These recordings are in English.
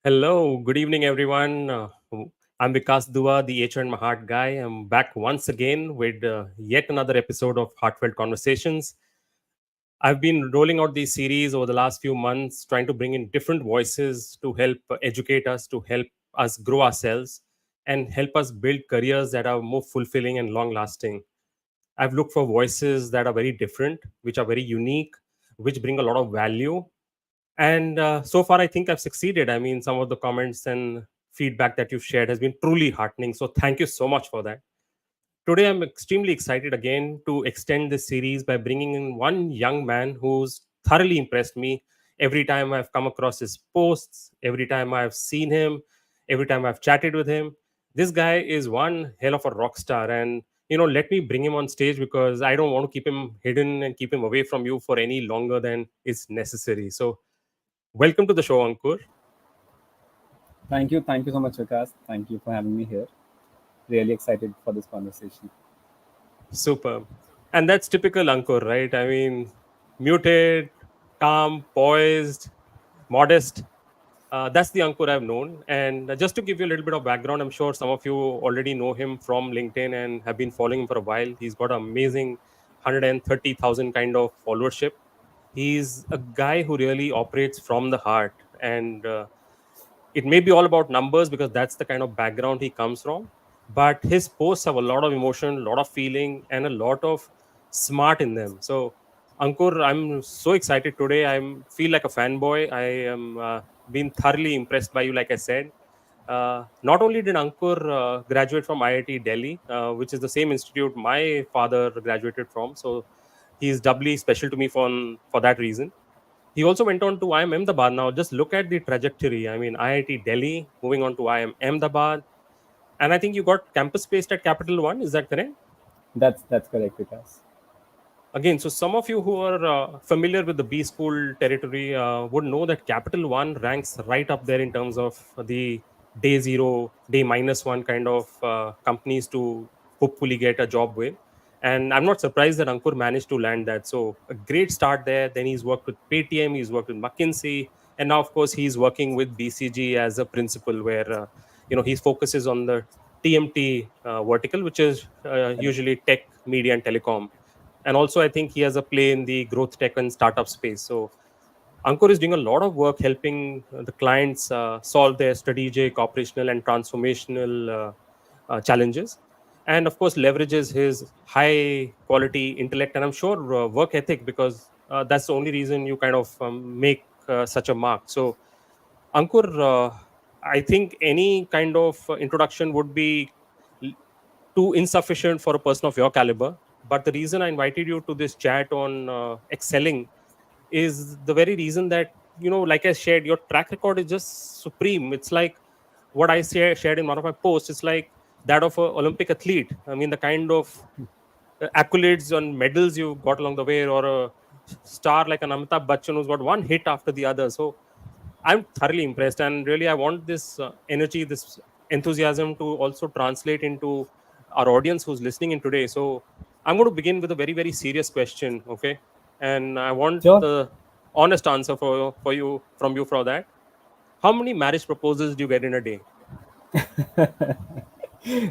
Hello, good evening, everyone. I'm Vikas Dua, the HR in my heart guy. I'm back once again with yet another episode of Heartfelt Conversations. I've been rolling out these series over the last few months, trying to bring in different voices to help educate us, to help us grow ourselves, and help us build careers that are more fulfilling and long lasting. I've looked for voices that are very different, which are very unique, which bring a lot of value, and so far I think I've succeeded. I mean, some of the comments and feedback that you've shared has been truly heartening, so thank you so much for that. Today I'm extremely excited again to extend this series by bringing in one young man who's thoroughly impressed me every time I've come across his posts, every time I've seen him, every time I've chatted with him. This guy is one hell of a rock star, and let me bring him on stage because I don't want to keep him hidden and keep him away from you for any longer than is necessary. So welcome to the show, Ankur. Thank you so much, Vikas. Thank you for having me here. Really excited for this conversation. Superb. And that's typical Ankur, right? I mean, muted, calm, poised, modest. That's the Ankur I've known. And just to give you a little bit of background, I'm sure some of you already know him from LinkedIn and have been following him for a while. He's got an amazing 130,000 kind of followership. He's a guy who really operates from the heart. And it may be all about numbers because that's the kind of background he comes from, but his posts have a lot of emotion, a lot of feeling, and a lot of smart in them. So Ankur, I'm so excited today. I feel like a fanboy. I am been thoroughly impressed by you, like I said. Not only did Ankur graduate from IIT Delhi, which is the same institute my father graduated from, so he's doubly special to me for that reason. He also went on to IIM Ahmedabad. Now, just look at the trajectory. I mean, IIT Delhi, moving on to IIM Ahmedabad, and I think you got campus based at Capital One. Is that correct? That's correct, Vikas. Again, so some of you who are familiar with the B school territory would know that Capital One ranks right up there in terms of the day zero, day minus one kind of companies to hopefully get a job with. And I'm not surprised that Ankur managed to land that. So a great start there. Then he's worked with Paytm, he's worked with McKinsey, and now of course he's working with BCG as a principal, where he focuses on the TMT vertical, which is Correct. usually tech, media, and telecom. And also I think he has a play in the growth tech and startup space. So Ankur is doing a lot of work helping the clients solve their strategic, operational, and transformational challenges, and of course leverages his high quality intellect and I'm sure work ethic, because that's the only reason you kind of make such a mark. So Ankur, I think any kind of introduction would be too insufficient for a person of your caliber. But the reason I invited you to this chat on excelling is the very reason that, like I shared, your track record is just supreme. It's like what I shared in one of my posts. It's like that of an Olympic athlete. I mean, the kind of accolades and medals you got along the way, or a star like an Amitabh Bachchan who's got one hit after the other. So I'm thoroughly impressed, and really, I want this energy, this enthusiasm to also translate into our audience who's listening in today. So, I'm going to begin with a very, very serious question, okay? And I want Sure. the honest answer for you from you for that. How many marriage proposals do you get in a day?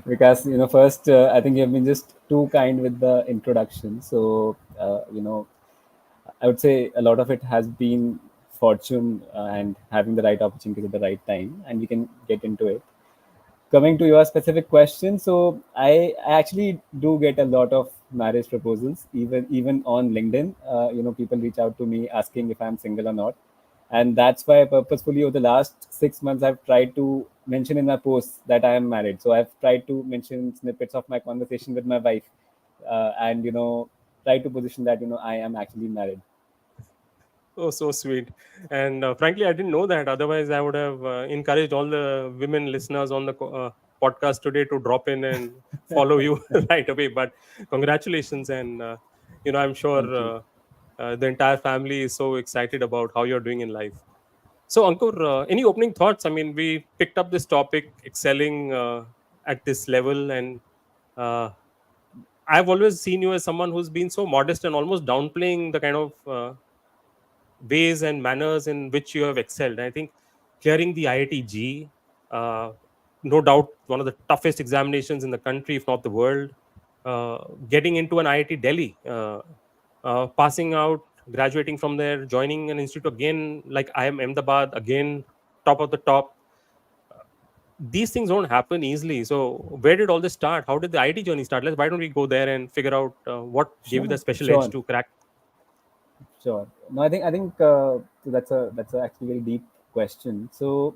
Because first, I think you have been just too kind with the introduction. So I would say a lot of it has been fortune and having the right opportunity at the right time, and we can get into it. Coming to your specific question, so I actually do get a lot of marriage proposals, even on LinkedIn. People reach out to me asking if I'm single or not, and that's why purposefully over the last 6 months I've tried to mention in my posts that I am married. So I've tried to mention snippets of my conversation with my wife, and try to position that I am actually married. Oh, so sweet. And frankly, I didn't know that. Otherwise, I would have encouraged all the women listeners on the podcast today to drop in and follow you right away. But congratulations. And, I'm sure Thank you. the entire family is so excited about how you're doing in life. So, Ankur, any opening thoughts? I mean, we picked up this topic, excelling at this level. And uh, I've always seen you as someone who's been so modest and almost downplaying the kind of ways and manners in which you have excelled. I think clearing the IIT-G, uh, no doubt one of the toughest examinations in the country, if not the world. Getting into an IIT Delhi, passing out, graduating from there, joining an institute again like IIM-Ahmedabad, again top of the top. These things don't happen easily. So where did all this start? How did the IT journey start? Why don't we go there and figure out what gave you the Sure, special edge sure, to crack? sure. No, I think that's a actually very deep question. So,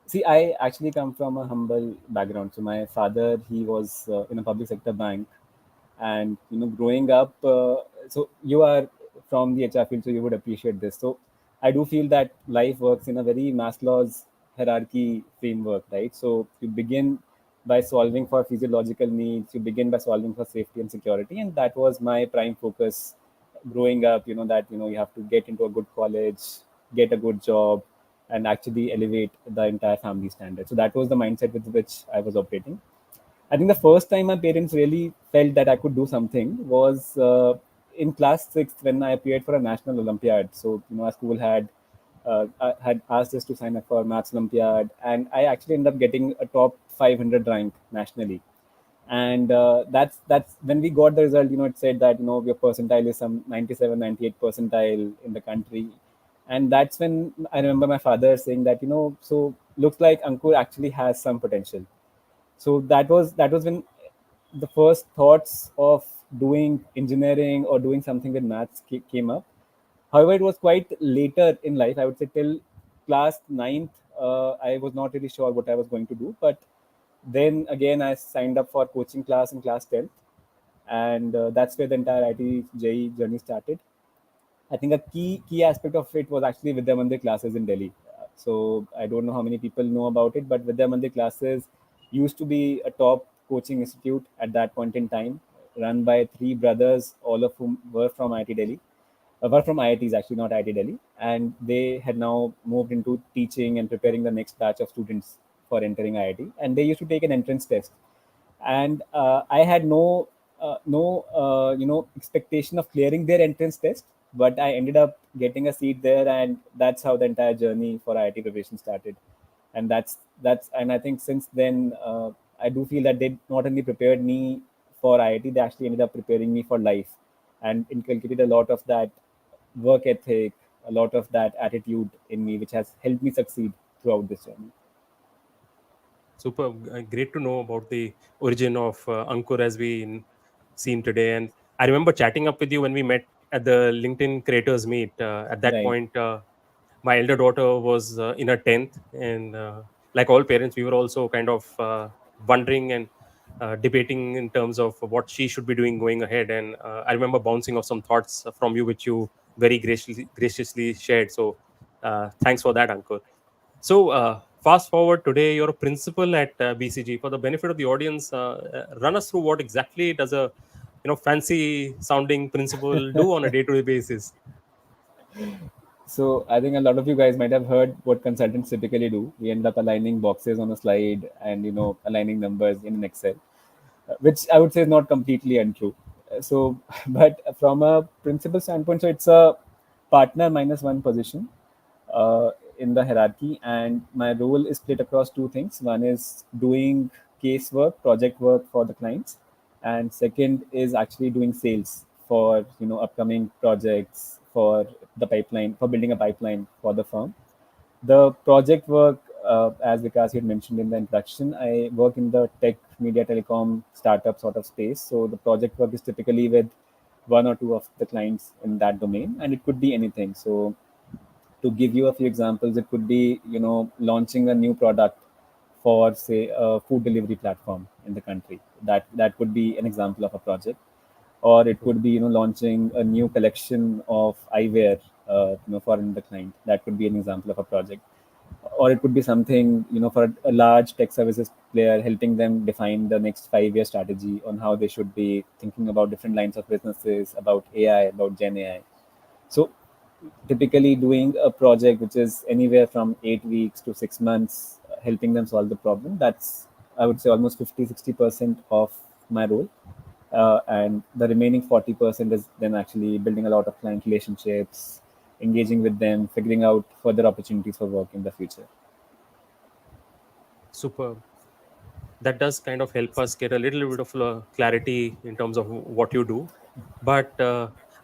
see, I actually come from a humble background. So my father, he was in a public sector bank, and growing up, so you are from the HR field, so you would appreciate this. So I do feel that life works in a very Maslow's hierarchy framework, right? So you begin by solving for physiological needs, you begin by solving for safety and security, and that was my prime focus growing up. That you have to get into a good college, get a good job, and actually elevate the entire family standard. So that was the mindset with which I was operating. I think the first time my parents really felt that I could do something was in class sixth when I appeared for a national Olympiad. So our school had asked us to sign up for maths Olympiad, and I actually ended up getting a top 500 rank nationally. And that's when we got the result. It said that your percentile is some 97, 98 percentile in the country, and that's when I remember my father saying that so looks like Ankur actually has some potential. So that was when the first thoughts of doing engineering or doing something with maths came up. However, it was quite later in life. I would say till class ninth, I was not really sure what I was going to do. But then again, I signed up for coaching class in class 10th, and that's where the entire IT JE journey started. I think a key aspect of it was actually Vidya Mandir classes in Delhi. So I don't know how many people know about it, but Vidya Mandir classes used to be a top coaching institute at that point in time, run by three brothers, all of whom were from IIT Delhi. Were from IITs actually, not IIT Delhi, and they had now moved into teaching and preparing the next batch of students for entering IIT. And they used to take an entrance test, and I had no expectation of clearing their entrance test, but I ended up getting a seat there, and that's how the entire journey for IIT preparation started. And that's and I think since then, I do feel that they not only prepared me for IIT, they actually ended up preparing me for life, and inculcated a lot of that work ethic, a lot of that attitude in me, which has helped me succeed throughout this journey. Super. Great to know about the origin of Ankur as we seen today. And I remember chatting up with you when we met at the LinkedIn Creators Meet. At that Right. point, my elder daughter was in her 10th. And like all parents, we were also kind of wondering and debating in terms of what she should be doing going ahead. And I remember bouncing off some thoughts from you, which you very graciously shared. So thanks for that, Ankur. So, fast forward today, you're a principal at BCG. For the benefit of the audience, run us through what exactly does a fancy sounding principal do on a day-to-day basis. So I think a lot of you guys might have heard what consultants typically do. We end up aligning boxes on a slide and aligning numbers in an Excel, which I would say is not completely untrue. So, but from a principal standpoint, so it's a partner minus one position in the hierarchy, and my role is split across two things. One is doing casework, project work for the clients, and second is actually doing sales for upcoming projects, for the pipeline, for building a pipeline for the firm. The project work, as Vikas had mentioned in the introduction, I work in the tech, media, telecom, startup sort of space. So the project work is typically with one or two of the clients in that domain, and it could be anything. So to give you a few examples, it could be launching a new product for, say, a food delivery platform in the country. That could be an example of a project. Or it could be launching a new collection of eyewear for another client. That could be an example of a project. Or it could be something for a large tech services player, helping them define the next 5-year strategy on how they should be thinking about different lines of businesses, about AI, about Gen AI. So typically doing a project which is anywhere from 8 weeks to 6 months, helping them solve the problem. That's, I would say, almost 50-60% of my role. And the remaining 40% is then actually building a lot of client relationships, engaging with them, figuring out further opportunities for work in the future. Superb. That does kind of help us get a little bit of clarity in terms of what you do. But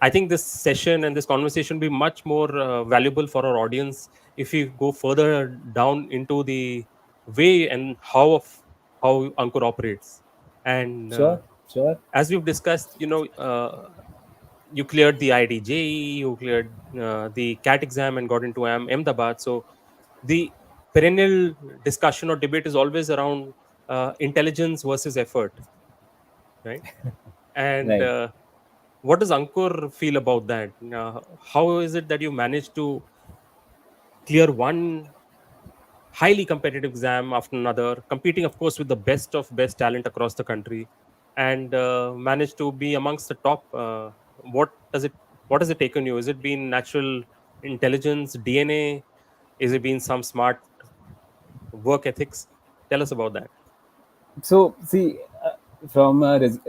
I think this session and this conversation will be much more valuable for our audience if we go further down into the way and how Ankur operates. And Sure, sure. as we've discussed, you cleared the IIT JEE, you cleared the CAT exam and got into Ahmedabad. So the perennial discussion or debate is always around intelligence versus effort, right? And Right. what does Ankur feel about that? How is it that you managed to clear one highly competitive exam after another, competing, of course, with the best of best talent across the country, and managed to be amongst the top? What does it? What has it taken you? Is it been natural intelligence, DNA? Is it been some smart work ethics? Tell us about that. So see, from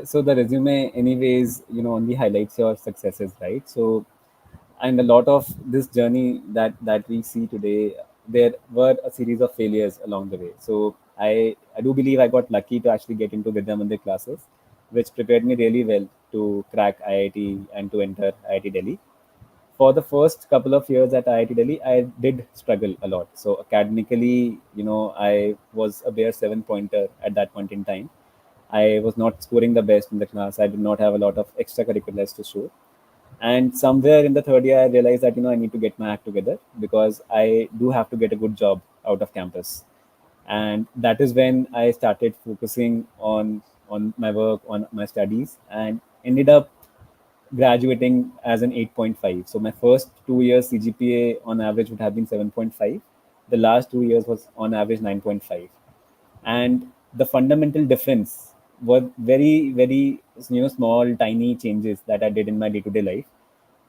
so the resume, anyways, only highlights your successes, right? So, and a lot of this journey that we see today, there were a series of failures along the way. So I do believe I got lucky to actually get into Vidya Mandir classes, which prepared me really well to crack IIT and to enter IIT Delhi. For the first couple of years at IIT Delhi, I did struggle a lot. So academically, I was a bare 7 pointer at that point in time. I was not scoring the best in the class. I did not have a lot of extracurriculars to show. And somewhere in the third year, I realized that I need to get my act together because I do have to get a good job out of campus. And that is when I started focusing on my work, on my studies, and ended up graduating as an 8.5. So my first 2 years CGPA on average would have been 7.5. The last 2 years was on average 9.5. And the fundamental difference were very, very small, tiny changes that I did in my day-to-day life.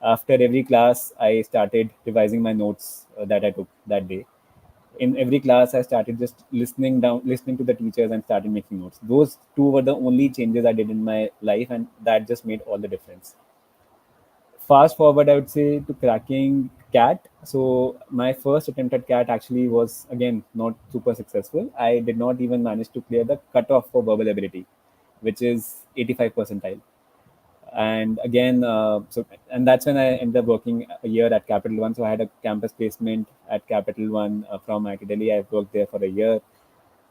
After every class, I started revising my notes that I took that day. In every class, I started just listening to the teachers and started making notes. Those two were the only changes I did in my life, and that just made all the difference. Fast forward, I would say, to cracking CAT. So my first attempt at CAT actually was again not super successful. I did not even manage to clear the cutoff for verbal ability, which is 85 percentile. And again, and that's when I ended up working a year at Capital One. So I had a campus placement at Capital One from IIT Delhi. I worked there for a year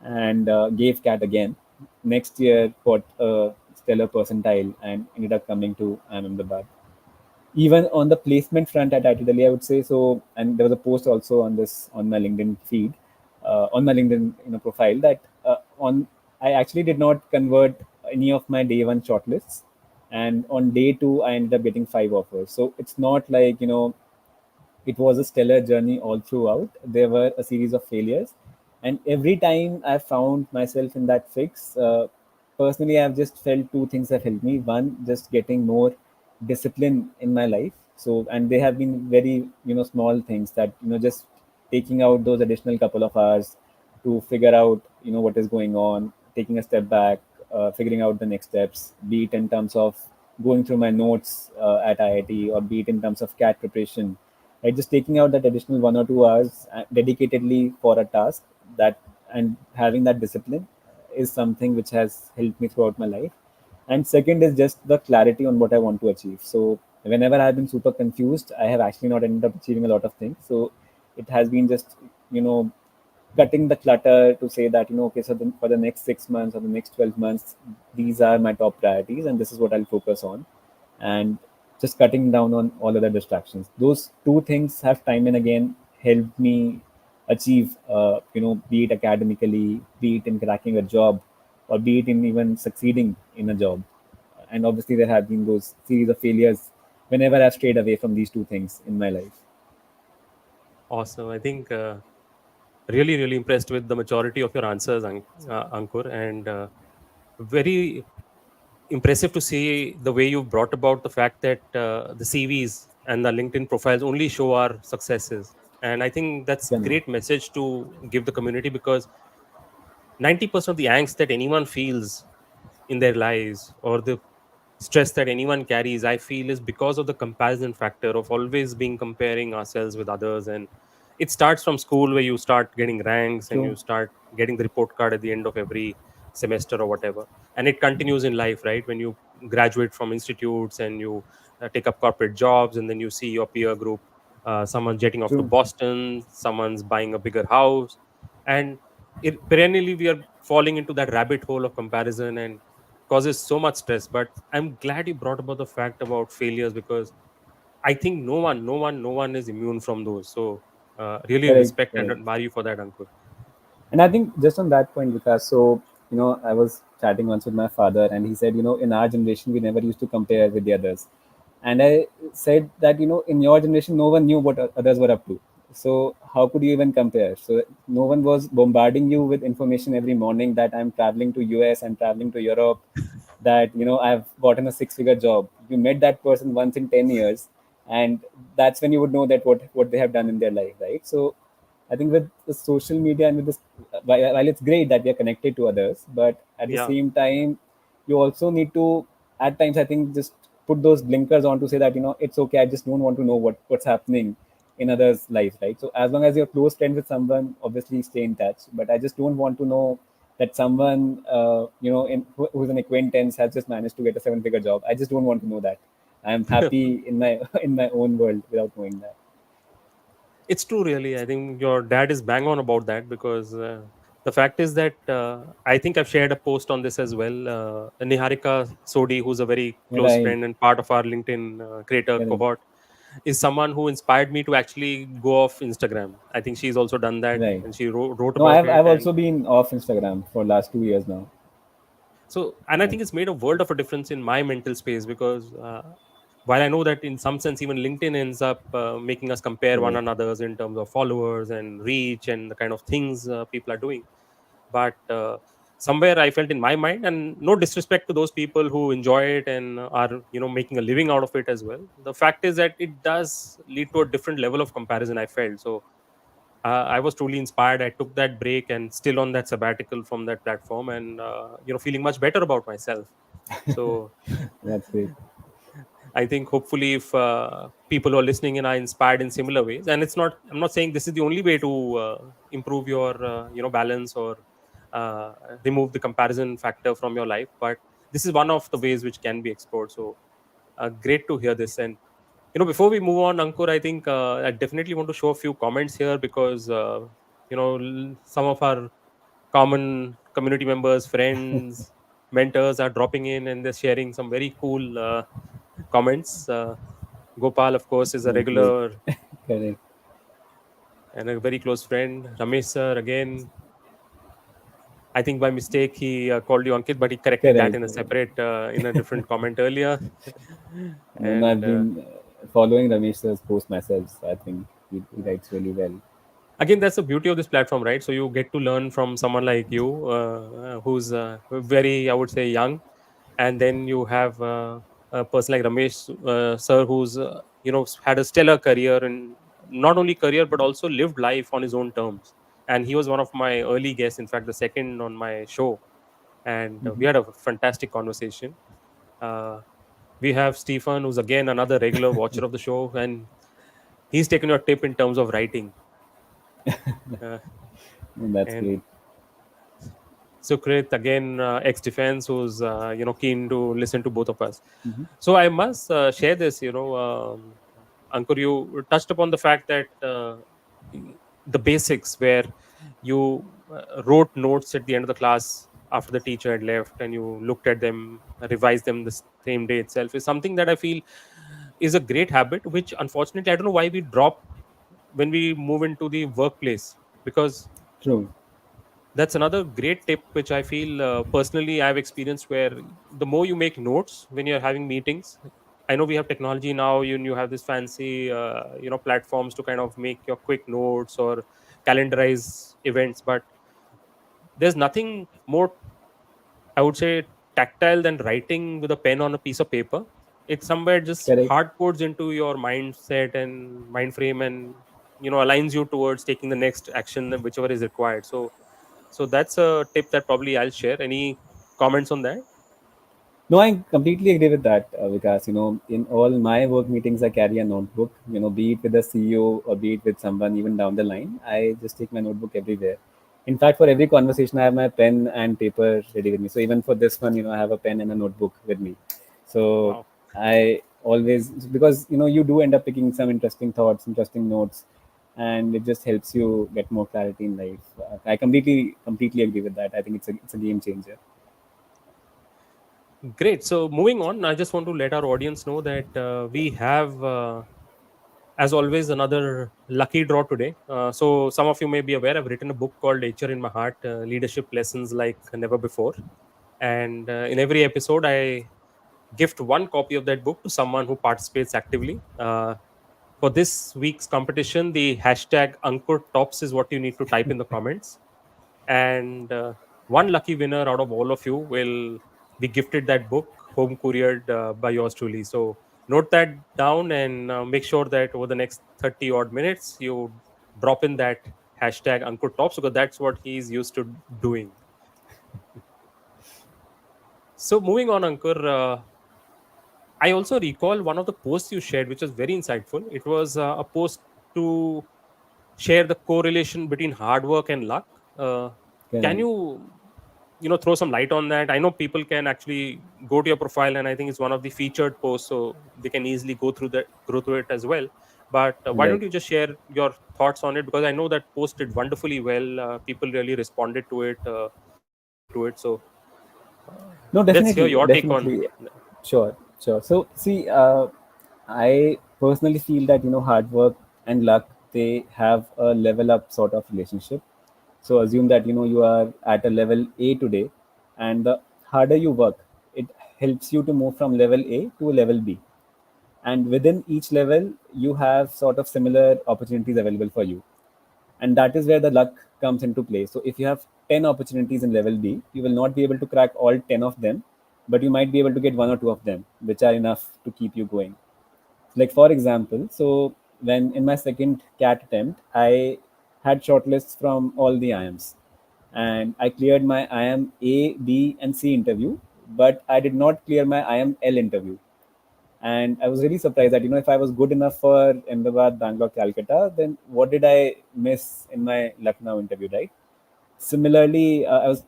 and gave CAT again. Next year, got a stellar percentile and ended up coming to Ahmedabad. Even on the placement front at IIT Delhi, I would say so. And there was a post also on this on my LinkedIn feed, on my LinkedIn profile that on I actually did not convert any of my day one shortlists, and on day two I ended up getting 5 offers. So it's not like it was a stellar journey all throughout. There were a series of failures, and every time I found myself in that fix, personally, I've just felt two things have helped me. One, just getting more discipline in my life. So, and they have been very small things that just taking out those additional couple of hours to figure out what is going on, taking a step back, figuring out the next steps, be it in terms of going through my notes at IIT, or be it in terms of CAT preparation, right? Just taking out that additional 1 or 2 hours dedicatedly for a task, that and having that discipline is something which has helped me throughout my life. And second is just the clarity on what I want to achieve. So whenever I've been super confused, I have actually not ended up achieving a lot of things. So it has been just you know cutting the clutter to say that okay, so for the next 6 months or the next 12 months, these are my top priorities and this is what I'll focus on, and just cutting down on all other distractions. Those two things have time and again helped me achieve, be it academically, be it in cracking a job, or be it in even succeeding in a job. And obviously there have been those series of failures whenever I've strayed away from these two things in my life. Awesome. I think really, really impressed with the maturity of your answers, Ankur, and very impressive to see the way you brought about the fact that the CVs and the LinkedIn profiles only show our successes. And I think that's Yeah, great message to give the community, because 90% of the angst that anyone feels in their lives, or the stress that anyone carries, I feel, is because of the comparison factor of always being comparing ourselves with others. And it starts from school, where you start getting ranks and True. you start getting the report card at the end of every semester or whatever, and it continues in life, right? When you graduate from institutes and you take up corporate jobs, and then you see your peer group, someone's jetting off to True. Boston, someone's buying a bigger house, and perennially we are falling into that rabbit hole of comparison, and causes so much stress. But I'm glad you brought about the fact about failures, because I think no one is immune from those. So really Correct. respect and Correct. admire you for that, Ankur. And I think just on that point, Vikas, so, I was chatting once with my father, and he said, in our generation, we never used to compare with the others. And I said that, in your generation, no one knew what others were up to. So how could you even compare? So no one was bombarding you with information every morning that I'm traveling to US, I'm traveling to Europe, that, I've gotten a six-figure job. You met that person once in 10 years, and that's when you would know that what they have done in their life, right? So I think with the social media and with this, while it's great that we are connected to others, but at the Yeah. same time, you also need to, at times, I think, just put those blinkers on to say that, it's okay. I just don't want to know what's happening in others' lives, right? So as long as you're close friends with someone, obviously stay in touch. But I just don't want to know that someone, who's an acquaintance has just managed to get a seven-figure job. I just don't want to know that. I'm happy in my in my own world without knowing that. It's true, really. I think your dad is bang on about that, because the fact is that I think I've shared a post on this as well. Niharika Sodi, who's a very close Right, friend and part of our LinkedIn creator correct, cohort, is someone who inspired me to actually go off Instagram. I think she's also done that, right. and she wrote No, about it. I've And also been off Instagram for last 2 years now. and I Yeah, think it's made a world of a difference in my mental space, because while I know that in some sense even LinkedIn ends up making us compare one correct. another's in terms of followers and reach and the kind of things people are doing, but somewhere I felt in my mind, and no disrespect to those people who enjoy it and are making a living out of it as well, the fact is that it does lead to a different level of comparison, I felt. So I was truly inspired. I took that break and still on that sabbatical from that platform, and feeling much better about myself. So That's great. I think hopefully, if people who are listening in are inspired in similar ways, and I'm not saying this is the only way to improve your balance or uh, remove the comparison factor from your life, but this is one of the ways which can be explored. So great to hear this. And before we move on, Ankur, I think I definitely want to show a few comments here, because some of our common community members, friends, mentors are dropping in, and they're sharing some very cool comments. Gopal, of course, is a That's great. regular Correct. and a very close friend. Ramesh sir, again, I think by mistake he called you Ankit, but he corrected that Correct. in a separate, in a different comment earlier. And and I've been following Ramesh's post myself. So I think he writes really well. again, that's the beauty of this platform, right? So you get to learn from someone like you, who's very, I would say, young, and then you have a person like Ramesh sir, who's had a stellar career, and not only career but also lived life on his own terms. And he was one of my early guests, in fact the second on my show, and we Hmm. had a fantastic conversation. uh, we have Stephen, who's again another regular watcher of the show, and he's taken your tip in terms of writing. uh, That's and great. Sukrit, again, ex-defense, who's keen to listen to both of us. Hmm. So I must share this. Ankur, you touched upon the fact that the basics, where you wrote notes at the end of the class after the teacher had left, and you looked at them, revised them the same day itself, is something that I feel is a great habit, which unfortunately I don't know why we drop when we move into the workplace, because True. that's another great tip which I feel personally I've experienced, where the more you make notes when you're having meetings. I know we have technology now, you have this fancy platforms to kind of make your quick notes or calendarize events, but there's nothing more, I would say, tactile than writing with a pen on a piece of paper. It somewhere just Correct. hard codes into your mindset and mind frame, and aligns you towards taking the next action, whichever is required. So that's a tip that probably I'll share. Any comments on that? No, I completely agree with that, Vikas. In all my work meetings, I carry a notebook. Be it with the CEO or be it with someone even down the line, I just take my notebook everywhere. In fact, for every conversation, I have my pen and paper ready with me. So even for this one, I have a pen and a notebook with me. So Wow. I always, because you do end up picking some interesting thoughts, interesting notes, and it just helps you get more clarity in life. I completely agree with that. I think it's a game changer. Great. So moving on, I just want to let our audience know that we have, as always, another lucky draw today. So some of you may be aware, I've written a book called HR in My Heart, Leadership Lessons Like Never Before. And in every episode, I gift one copy of that book to someone who participates actively. For this week's competition, the hashtag Ankur Tops is what you need to type in the comments. And one lucky winner out of all of you will be gifted that book home couriered by yours truly. So note that down and make sure that over the next 30 odd minutes you drop in that hashtag Ankur Tops, because that's what he's used to doing. So moving on, Ankur, I also recall one of the posts you shared, which was very insightful. It was a post to share the correlation between hard work and luck. Uh, can Correct. you throw some light on that? I know people can actually go to your profile, and I think it's one of the featured posts, so they can easily go through it as well. But why Right. don't you just share your thoughts on it? Because I know that post did wonderfully well. People really responded to it, reacted to it. So No, let's hear definitely, your take on. definitely. Sure, sure. So, see, I personally feel that hard work and luck, they have a level up sort of relationship. So assume that you are at a level A today, and the harder you work, it helps you to move from level A to level B. And within each level, you have sort of similar opportunities available for you, and that is where the luck comes into play. So if you have 10 opportunities in level B, you will not be able to crack all 10 of them, but you might be able to get one or two of them, which are enough to keep you going. Like for example, so when in my second cat attempt, I had shortlists from all the IIMs, and I cleared my IIM A, B, and C interview, but I did not clear my IIM L interview. And I was really surprised that if I was good enough for Ahmedabad, Bangalore, Calcutta, then what did I miss in my Lucknow interview, right? Similarly, I was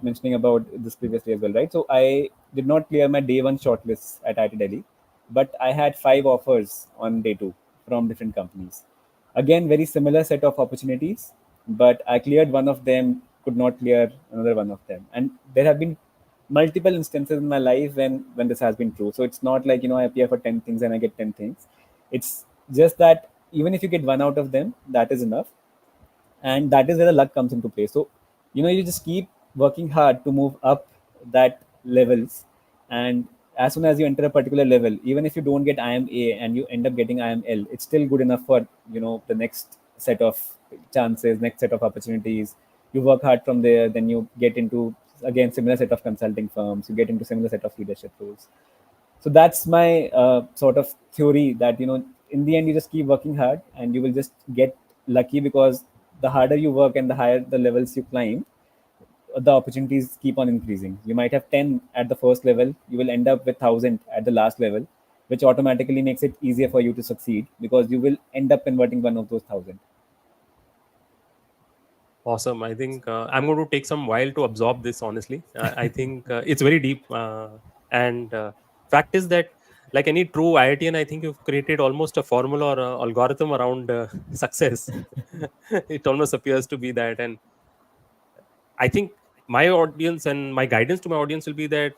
mentioning about this previously as well, right? So I did not clear my day one shortlist at IIT Delhi, but I had 5 offers on day two from different companies. Again, very similar set of opportunities, but I cleared one of them, could not clear another one of them. And there have been multiple instances in my life when this has been true. So it's not like I appear for 10 things and I get 10 things. It's just that even if you get one out of them, that is enough, and that is where the luck comes into play. So you just keep working hard to move up that levels, and as soon as you enter a particular level, even if you don't get IMA and you end up getting IML, it's still good enough for the next set of chances, next set of opportunities. You work hard from there, then you get into again similar set of consulting firms, you get into similar set of leadership roles. So that's my sort of theory, that in the end you just keep working hard and you will just get lucky, because the harder you work and the higher the levels you climb, the opportunities keep on increasing. You might have 10 at the first level, you will end up with 1,000 at the last level, which automatically makes it easier for you to succeed, because you will end up converting one of those 1,000. Awesome. I think I'm going to take some while to absorb this. Honestly, I think it's very deep. And fact is that, like any true IITian, I think you've created almost a formula or a algorithm around success. It almost appears to be that, and I think my audience and my guidance to my audience will be that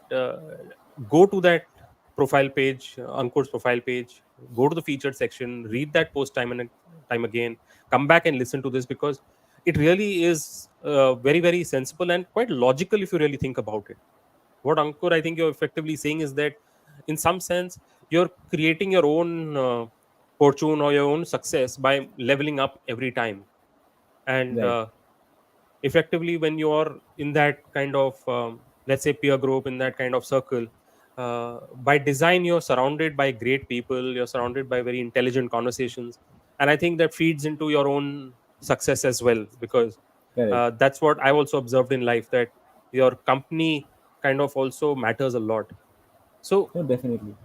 go to that profile page, Ankur's profile page, go to the featured section, read that post time and time again, come back and listen to this, because it really is very, very sensible and quite logical if you really think about it. What Ankur, I think you're effectively saying is that in some sense, you're creating your own fortune or your own success by leveling up every time. And Right. effectively when you're in that kind of let's say peer group, in that kind of circle, by design you're surrounded by great people, you're surrounded by very intelligent conversations, and I think that feeds into your own success as well, because Correct. that's what I've also observed in life, that your company kind of also matters a lot. So No, definitely,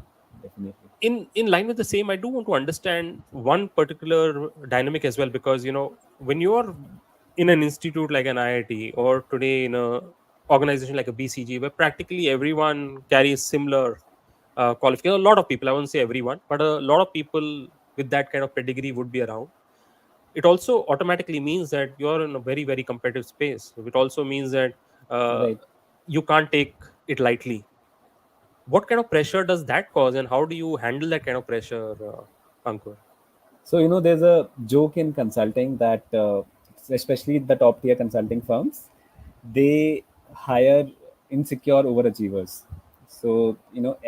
definitely. in line with the same, I do want to understand one particular dynamic as well, because when you are in an institute like an IIT, or today in a organization like a BCG, where practically everyone carries similar qualification. A lot of people, I won't say everyone, but a lot of people with that kind of pedigree would be around. It also automatically means that you're in a very, very competitive space. It also means that uh, Right. you can't take it lightly. What kind of pressure does that cause, and how do you handle that kind of pressure, Ankur? So, there's a joke in consulting that, especially the top tier consulting firms, they hire insecure overachievers. So,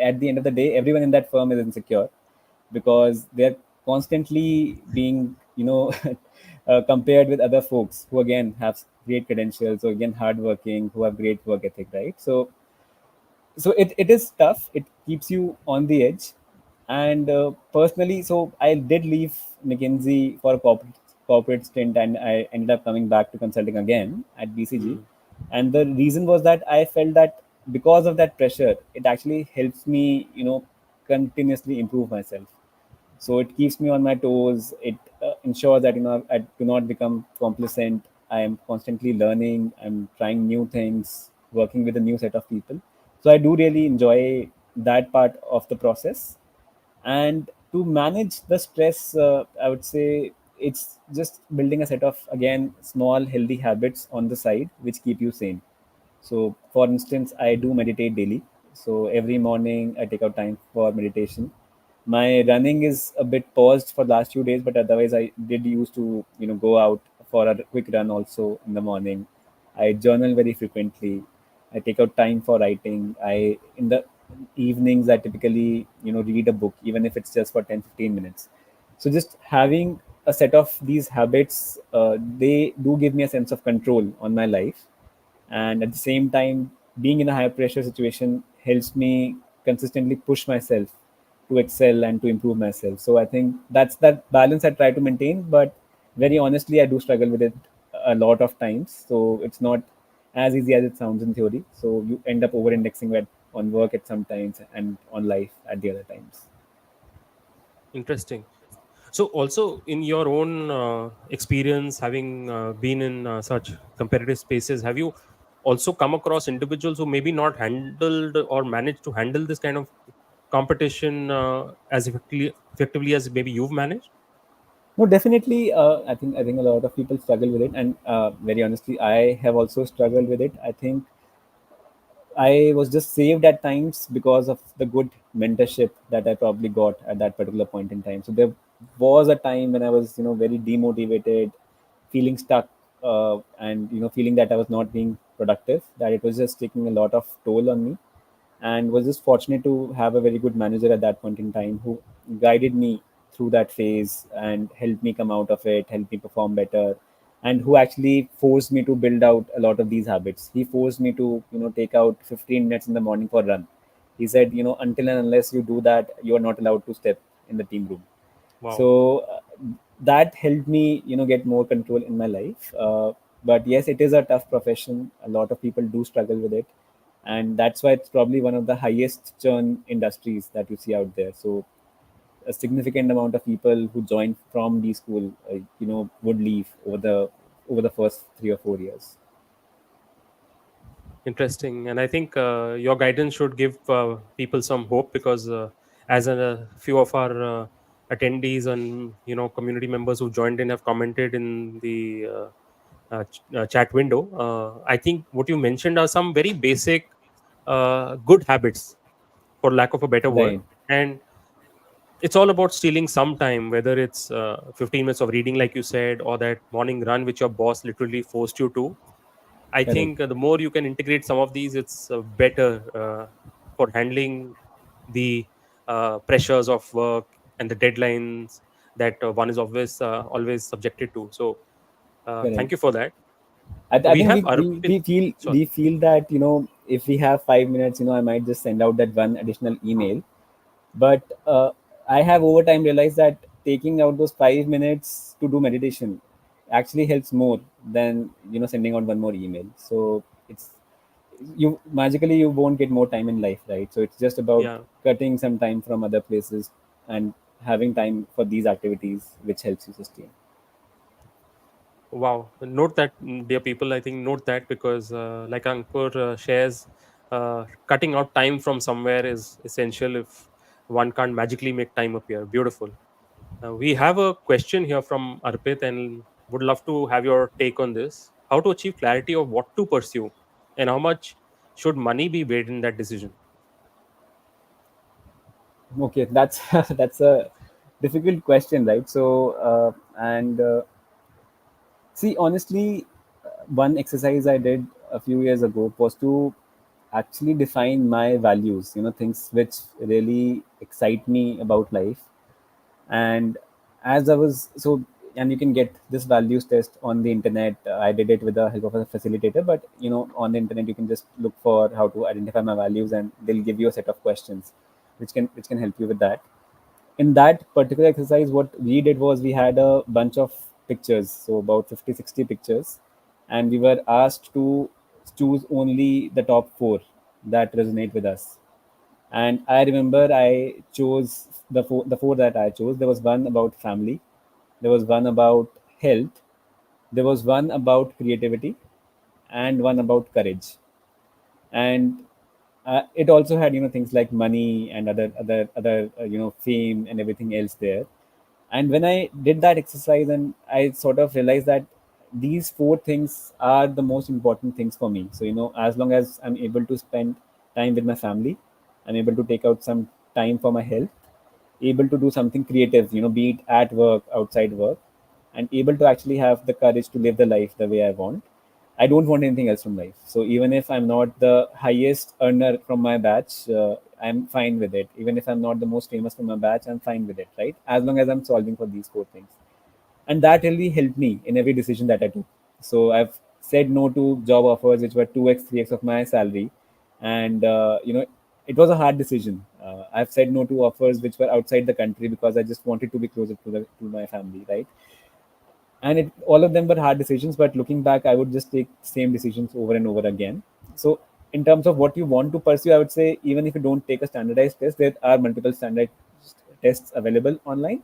at the end of the day, everyone in that firm is insecure because they're constantly being, compared with other folks who again have great credentials, or again hardworking, who have great work ethic, right? So it is tough. It keeps you on the edge. And personally, so I did leave McKinsey for a corporate stint, and I ended up coming back to consulting again at BCG. Hmm. And the reason was that I felt that because of that pressure, it actually helps me, continuously improve myself. So it keeps me on my toes. It ensures that I do not become complacent. I am constantly learning. I'm trying new things, working with a new set of people. So I do really enjoy that part of the process. And to manage the stress, I would say it's just building a set of, again, small healthy habits on the side which keep you sane. So, for instance, I do meditate daily. So, every morning I take out time for meditation. My running is a bit paused for the last few days, but otherwise I did used to, go out for a quick run also in the morning. I journal very frequently. I take out time for writing. I in the evenings I typically, read a book, even if it's just for 10-15 minutes. So just having a set of these habits, they do give me a sense of control on my life, and at the same time, being in a high pressure situation helps me consistently push myself to excel and to improve myself. So I think that's that balance I try to maintain, but very honestly, I do struggle with it a lot of times. So it's not as easy as it sounds in theory. So you end up over indexing on work at some times and on life at the other times. Interesting. So, also in your own experience, having been in such competitive spaces, have you also come across individuals who maybe not handled or managed to handle this kind of competition as effectively as maybe you've managed? No, definitely. I think a lot of people struggle with it, and very honestly, I have also struggled with it. I think I was just saved at times because of the good mentorship that I probably got at that particular point in time. So there was a time when I was, very demotivated, feeling stuck, and feeling that I was not being productive. That it was just taking a lot of toll on me, and was just fortunate to have a very good manager at that point in time who guided me through that phase and helped me come out of it, helped me perform better, and who actually forced me to build out a lot of these habits. He forced me to, take out 15 minutes in the morning for a run. He said, until and unless you do that, you are not allowed to step in the team room. Wow. So that helped me, get more control in my life. But yes, it is a tough profession. A lot of people do struggle with it, and that's why it's probably one of the highest churn industries that you see out there. So a significant amount of people who join from the school, would leave over the first 3 or 4 years. Interesting. And I think your guidance should give people some hope, because as a few of our attendees and community members who joined in have commented in the chat window, I think what you mentioned are some very basic good habits, for lack of a better word. Right. And it's all about stealing some time, whether it's 15 minutes of reading, like you said, or that morning run which your boss literally forced you to. I Correct. think the more you can integrate some of these, it's better for handling the pressures of work and the deadlines that one is always subjected to. So, thank Correct. you for that. I We think have we Arpit. feel Sorry. that, if we have 5 minutes, I might just send out that one additional email. But I have over time realized that taking out those 5 minutes to do meditation actually helps more than, sending out one more email. So it's you magically you won't get more time in life, right? So it's just about Yeah. cutting some time from other places and having time for these activities which helps you sustain. Wow. Note that, dear people. I think note that, because, like Ankur shares, cutting out time from somewhere is essential if one can't magically make time appear. Beautiful. We have a question here from Arpit and would love to have your take on this. How to achieve clarity of what to pursue, and how much should money be weighed in that decision? Okay, that's that's a difficult question, right? So and see, honestly, one exercise I did a few years ago was to actually define my values, things which really excite me about life. And as I was so, and you can get this values test on the internet. I did it with the help of a facilitator, but on the internet you can just look for how to identify my values, and they'll give you a set of questions which can help you with that. In that particular exercise, what we did was we had a bunch of pictures, so about 50, 60 pictures, and we were asked to choose only the top four that resonate with us. And I remember I chose the four that I chose. There was one about family, there was one about health, there was one about creativity, and one about courage. And it also had things like money and other fame and everything else there. And when I did that exercise, and I sort of realized that these four things are the most important things for me. So as long as I'm able to spend time with my family, I'm able to take out some time for my health, able to do something creative, be it at work, outside work, and able to actually have the courage to live the life the way I want. I don't want anything else from life. So even if I'm not the highest earner from my batch, I'm fine with it. Even if I'm not the most famous from my batch, I'm fine with it, right? As long as I'm solving for these four things. And that really helped me in every decision that I took. So I've said no to job offers which were 2x, 3x of my salary, and it was a hard decision. I've said no to offers which were outside the country because I just wanted to be closer to my family, right? And all of them were hard decisions, but looking back, I would just take same decisions over and over again. So in terms of what you want to pursue, I would say even if you don't take a standardized test, there are multiple standardized tests available online.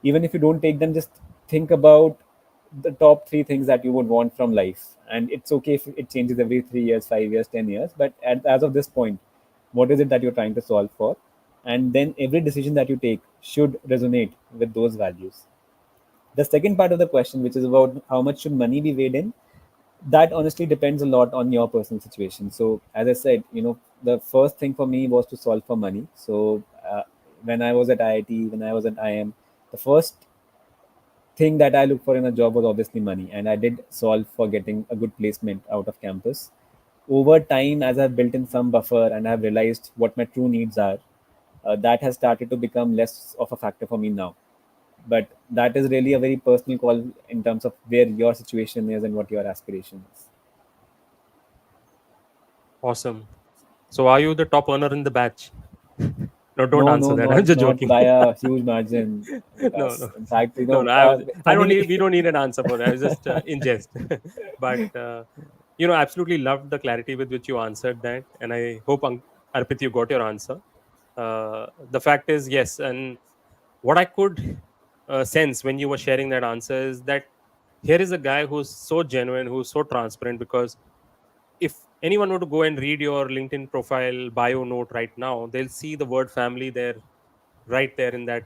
Even if you don't take them, just think about the top three things that you would want from life. And it's okay if it changes every 3 years, 5 years, 10 years, but as of this point, what is it that you're trying to solve for? And then every decision that you take should resonate with those values. The second part of the question, which is about how much should money be weighed in, that honestly depends a lot on your personal situation. So, as I said, the first thing for me was to solve for money. So, when I was at IIT, when I was at IIM, the first thing that I looked for in a job was obviously money, and I did solve for getting a good placement out of campus. Over time, as I've built in some buffer and I've realized what my true needs are, that has started to become less of a factor for me now. But that is really a very personal call in terms of where your situation is and what your aspiration is. Awesome. So, are you the top earner in the batch? No, don't No, answer no, that. I'm just not joking. by a huge margin, No, Vikas. no, In fact, no, no. I don't need. We funny. don't need an answer for that. I was just in jest. But absolutely loved the clarity with which you answered that, and I hope, Arpit, you got your answer. The fact is, yes, and what I could sense when you were sharing that answer is that here is a guy who's so genuine, who's so transparent. Because if anyone were to go and read your LinkedIn profile bio note right now, they'll see the word family there, right there in that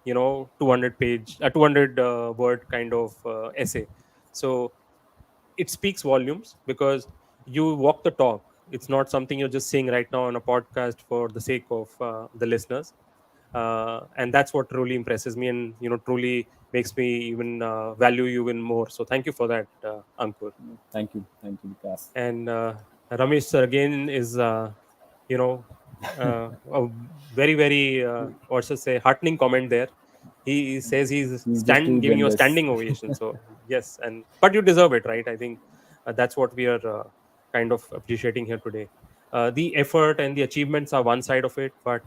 200 page, 200 word kind of essay. So it speaks volumes, because you walk the talk. It's not something you're just saying right now on a podcast for the sake of the listeners. And that's what truly impresses me, and truly makes me even value you even more. So thank you for that, Ankur. Thank you, Vikas. And Ramesh sir again is you know a very, very what should I say, heartening comment there. He says he's He's just too giving you a generous. standing ovation. So yes, and but you deserve it, right? I think that's what we are kind of appreciating here today. The effort and the achievements are one side of it, but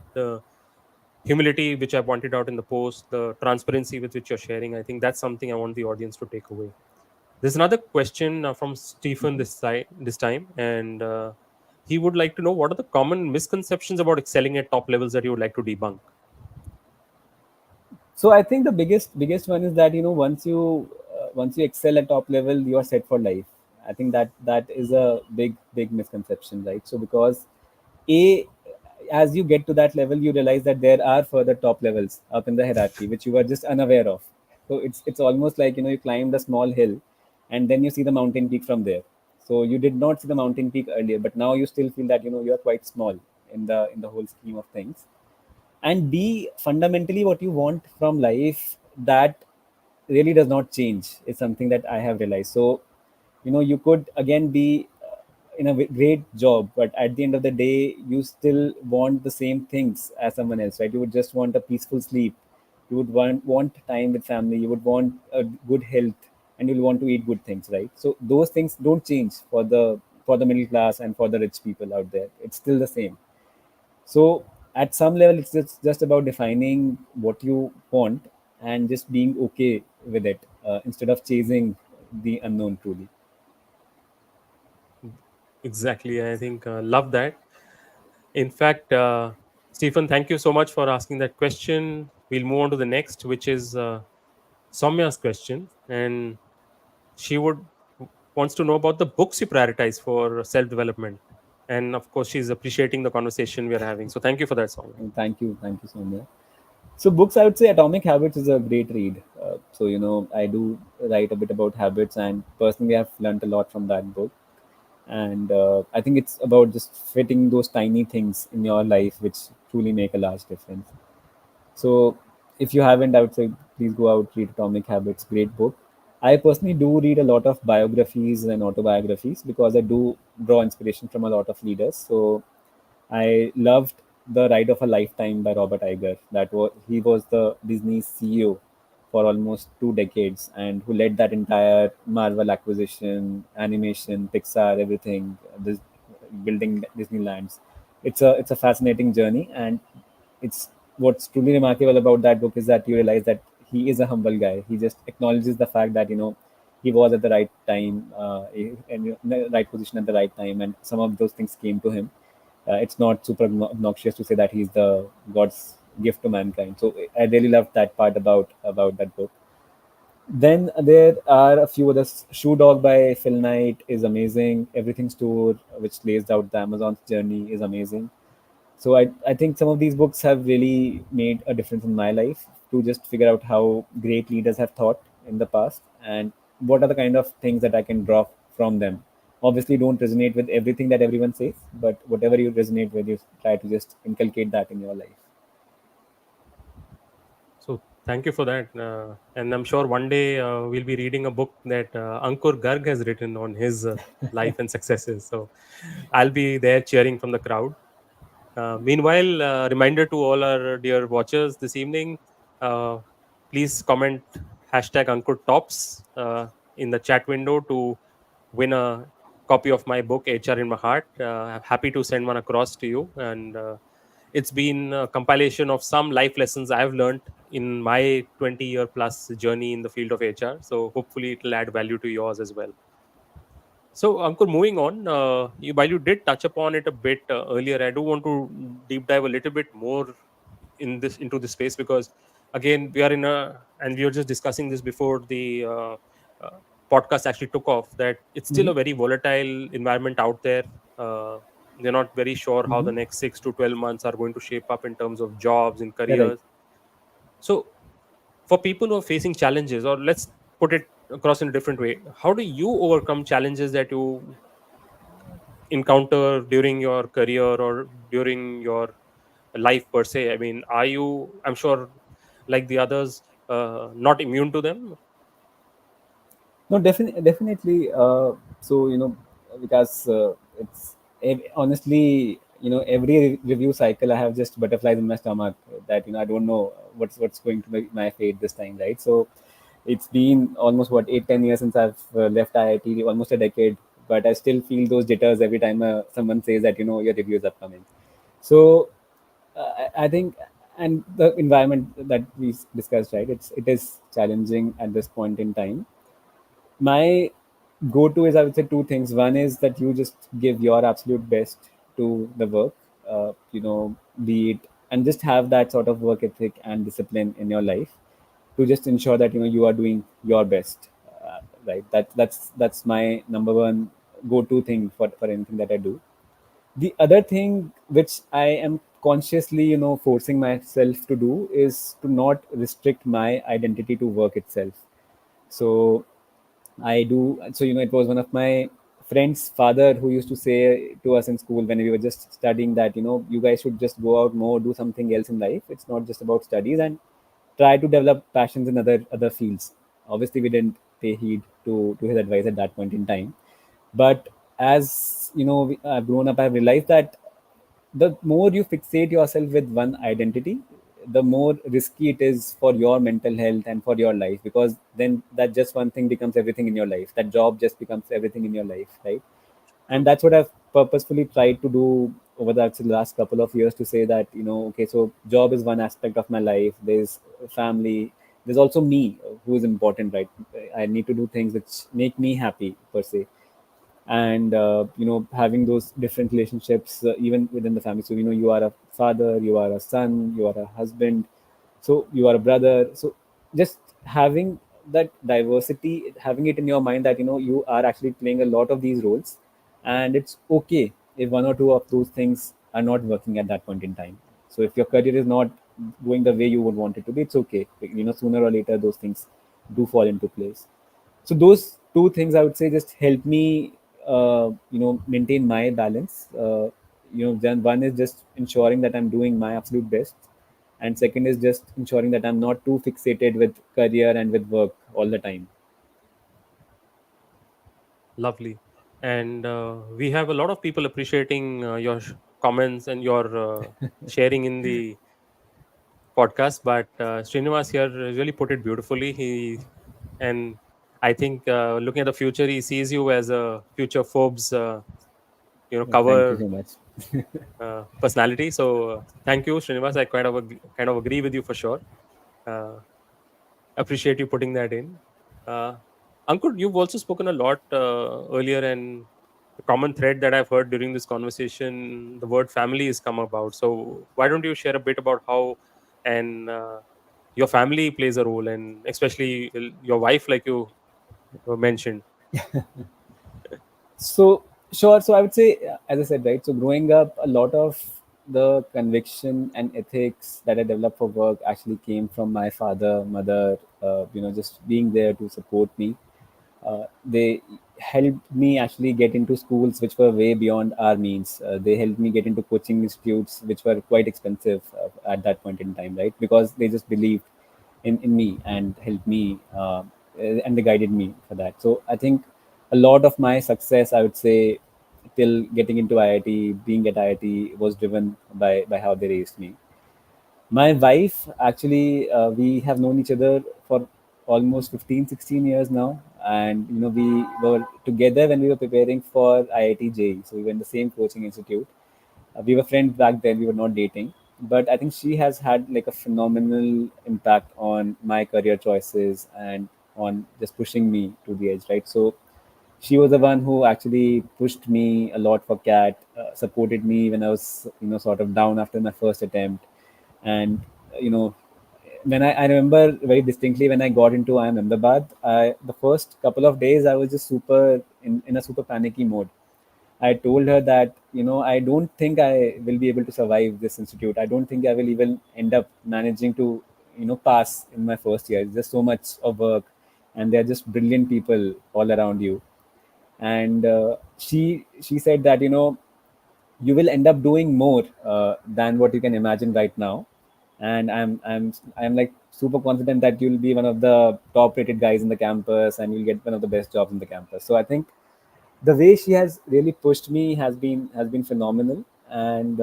humility, which I pointed out in the post, the transparency with which you're sharing, I think that's something I want the audience to take away. There's another question from Stephen this time, and he would like to know what are the common misconceptions about excelling at top levels that you would like to debunk. So I think the biggest one is that, once you excel at top level, you are set for life. I think that is a big misconception, right? So because a as you get to that level, you realize that there are further top levels up in the hierarchy which you were just unaware of. So it's almost like, you climbed a small hill, and then you see the mountain peak from there. So you did not see the mountain peak earlier, but now you still feel that, you are quite small in the whole scheme of things. And b, fundamentally what you want from life, that really does not change, is something that I have realized. So, you could again be in a great job, but at the end of the day, you still want the same things as someone else, right? You would just want a peaceful sleep, you would want time with family, you would want a good health, and you'll want to eat good things, right? So those things don't change for the middle class and for the rich people out there. It's still the same. So at some level, it's just about defining what you want and just being okay with it, instead of chasing the unknown truly. Exactly. I think love that. In fact, Stephen, thank you so much for asking that question. We'll move on to the next, which is Soumya's question, and she would wants to know about the books you prioritize for self development. And of course, she's appreciating the conversation we are having. So thank you for that, Soumya. And thank you so much. So books, I would say Atomic Habits is a great read. So I do write a bit about habits, and personally, I've learned a lot from that book. And I think it's about just fitting those tiny things in your life which truly make a large difference. So if you haven't, I would say please go out, read Atomic Habits. Great book. I personally do read a lot of biographies and autobiographies because I do draw inspiration from a lot of leaders. So I loved The Ride of a Lifetime by Robert Iger. He was the Disney CEO for almost 2 decades, and who led that entire Marvel acquisition, animation, Pixar, everything, this building Disneylands. It's a fascinating journey, and it's what's truly remarkable about that book is that you realize that he is a humble guy. He just acknowledges the fact that he was at the right time, and in the right position at the right time, and some of those things came to him. It's not super obnoxious to say that he's the God's gift to mankind. So I really loved that part about that book. Then there are a few others. Shoe Dog by Phil Knight is amazing. Everything Store, which lays out the Amazon's journey, is amazing. So I think some of these books have really made a difference in my life, to just figure out how great leaders have thought in the past, and what are the kind of things that I can draw from them. Obviously, don't resonate with everything that everyone says, but whatever you resonate with, you try to just inculcate that in your life. So thank you for that. And I'm sure one day we'll be reading a book that Ankur Garg has written on his life and successes. So I'll be there cheering from the crowd. Meanwhile, reminder to all our dear watchers this evening, uh, please comment hashtag Ankur Tops in the chat window to win a copy of my book, HR in My Heart. I'm happy to send one across to you. And it's been a compilation of some life lessons I've learned in my 20-year plus journey in the field of HR. So hopefully it'll add value to yours as well. So, Ankur, moving on, while you did touch upon it a bit earlier, I do want to deep dive a little bit more into this space because, again, we are in a and we were just discussing this before the uh, podcast actually took off. That it's still Mm-hmm. a very volatile environment out there. Uh, they're not very sure how Mm-hmm. the next 6 to 12 months are going to shape up in terms of jobs and Correct. careers. So, for people who are facing challenges, or let's put it across in a different way, how do you overcome challenges that you encounter during your career or during your life per se? I mean, are you, I'm sure, like the others, not immune to them? No, definitely. So because honestly, every review cycle, I have just butterflies in my stomach, that I don't know what's going to be my fate this time, right? So it's been almost 8-10 years since I've left IIT, almost a decade, but I still feel those jitters every time someone says that your review is upcoming. So I think, and the environment that we discussed, right? It is challenging at this point in time. My go-to is, I would say, two things. One is that you just give your absolute best, to the work, be it, and just have that sort of work ethic and discipline in your life to just ensure that you are doing your best. Right. That's my number one go-to thing for anything that I do. The other thing which I am consciously forcing myself to do is to not restrict my identity to work itself. So I do. So, it was one of my friend's father who used to say to us in school when we were just studying that, you guys should just go out more, do something else in life. It's not just about studies, and try to develop passions in other fields. Obviously, we didn't pay heed to his advice at that point in time. But as I've grown up, I've realized that the more you fixate yourself with one identity, the more risky it is for your mental health and for your life, because then that just one thing becomes everything in your life. That job just becomes everything in your life, right? And True. that's what I've purposefully tried to do over the last couple of years, to say that okay, so job is one aspect of my life. There's family. There's also me, who is important, right? I need to do things which make me happy per se, and having those different relationships, even within the family. So you are a father, you are a son, you are a husband, so you are a brother. So just having that diversity, having it in your mind that you are actually playing a lot of these roles, and it's okay if one or two of those things are not working at that point in time. So if your career is not going the way you would want it to be, it's okay. Sooner or later those things do fall into place. So those two things, I would say, just help me maintain my balance. Then one is just ensuring that I'm doing my absolute best, and second is just ensuring that I'm not too fixated with career and with work all the time. Lovely. And we have a lot of people appreciating your comments and your sharing in the podcast. But Srinivas here really put it beautifully. And I think looking at the future, he sees you as a future Forbes, Thank you cover so much. personality. So thank you, Srinivas. I kind of agree with you for sure. Uh, Appreciate you putting that in. Uh, Ankur, you've also spoken a lot earlier, and the common thread that I've heard during this conversation, the word family has come about. So why don't you share a bit about how and your family plays a role, and especially your wife, like you mentioned. So sure. So I would say, as I said, right. So growing up, a lot of the conviction and ethics that I developed for work actually came from my father, mother. Just being there to support me. They helped me actually get into schools which were way beyond our means. They helped me get into coaching institutes which were quite expensive at that point in time, right? Because they just believed in me and helped me, and they guided me for that. So I think a lot of my success, I would say, till getting into IIT, being at IIT, was driven by how they raised me. My wife, actually, we have known each other for almost 15, 16 years now. And, we were together when we were preparing for IIT JEE. So we were in the same coaching institute. We were friends back then, we were not dating. But I think she has had like a phenomenal impact on my career choices and on just pushing me to the edge, right? So she was the one who actually pushed me a lot for CAT, supported me when I was, sort of down after my first attempt. And, you know, I remember very distinctly when I got into IIM-Ahmedabad, the first couple of days I was just in a super panicky mode. I told her that, I don't think I will be able to survive this institute. I don't think I will even end up managing to, pass in my first year. It's just so much of work, and they're just brilliant people all around you. And she said that, you will end up doing more than what you can imagine right now. And I'm like super confident that you'll be one of the top rated guys in the campus, and you'll get one of the best jobs in the campus. So I think the way she has really pushed me has been phenomenal. And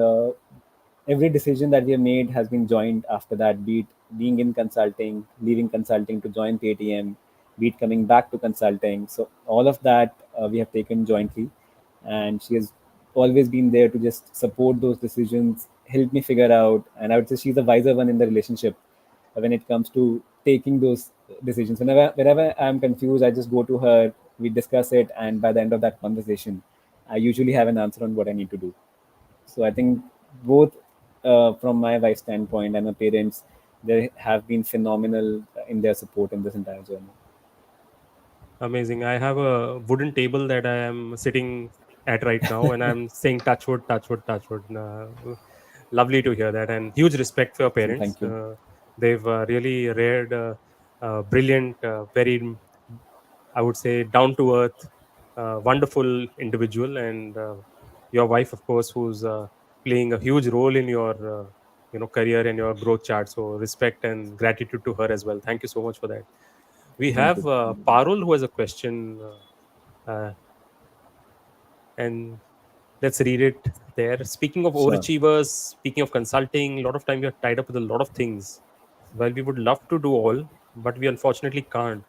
every decision that we have made has been joined after that, be it being in consulting, leaving consulting to join KTM, be it coming back to consulting. So all of that, we have taken jointly, and she has always been there to just support those decisions, help me figure out. And I would say she's the wiser one in the relationship when it comes to taking those decisions. Whenever I'm confused, I just go to her, we discuss it, and by the end of that conversation, I usually have an answer on what I need to do. So I think both from my wife's standpoint and my parents, they have been phenomenal in their support in this entire journey. Amazing. I have a wooden table that I am sitting at right now, and I'm saying touch wood, touch wood, touch wood. Lovely to hear that, and huge respect for your So parents. thank you. They've really reared brilliant, very, I would say, down to earth, wonderful individual, and your wife, of course, who's playing a huge role in your career and your growth chart. So respect and gratitude to her as well. Thank you so much for that. We Thank have you. Parul who has a question, and let's read it there. Speaking of Sure. overachievers, speaking of consulting, a lot of time we are tied up with a lot of things. Well, we would love to do all, but we unfortunately can't.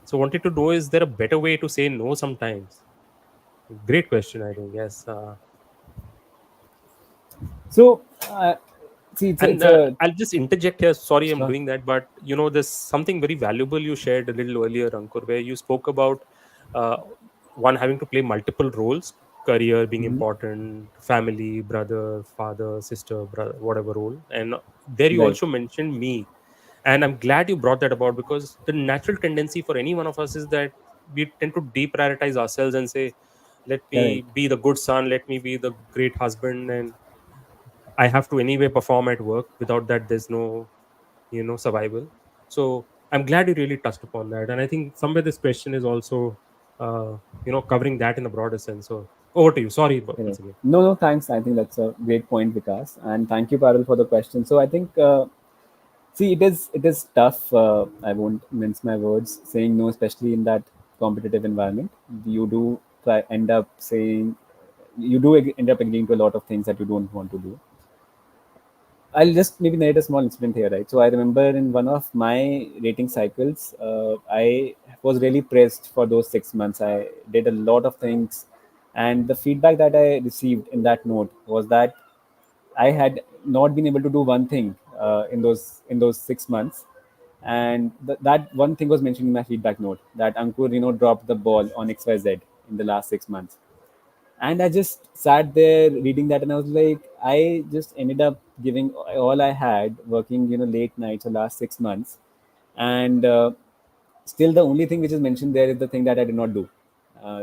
So, wanted to know, is there a better way to say no sometimes? Great question, I think. Yes. So see, it's And a I'll just interject here. Sorry, I'm sure. doing that, but there's something very valuable you shared a little earlier, Ankur, where you spoke about uh, one having to play multiple roles, career being Mhm. important, family, brother, father, sister, brother, whatever role, and there you Right. also mentioned me, and I'm glad you brought that about because the natural tendency for any one of us is that we tend to deprioritize ourselves and say, "Let me Correct. be the good son, let me be the great husband," and I have to anyway perform at work. Without that, there's no, survival. So I'm glad you really touched upon that. And I think somewhere this question is also, covering that in a broader sense. So over to you. Sorry once Correct. again. No, no, thanks. I think that's a great point, Vikas, and thank you, Parul, for the question. So I think, see, it is tough. I won't mince my words. Saying no, especially in that competitive environment, you do end up saying, you do end up agreeing to a lot of things that you don't want to do. I'll just maybe narrate a small incident here, right? So I remember in one of my rating cycles, I was really pressed for those 6 months. I did a lot of things, and the feedback that I received in that note was that I had not been able to do one thing in those 6 months, and that one thing was mentioned in my feedback note that Ankur, dropped the ball on XYZ in the last 6 months. And I just sat there reading that, and I was like, I just ended up giving all I had, working late nights the last 6 months, and still the only thing which is mentioned there is the thing that I did not do.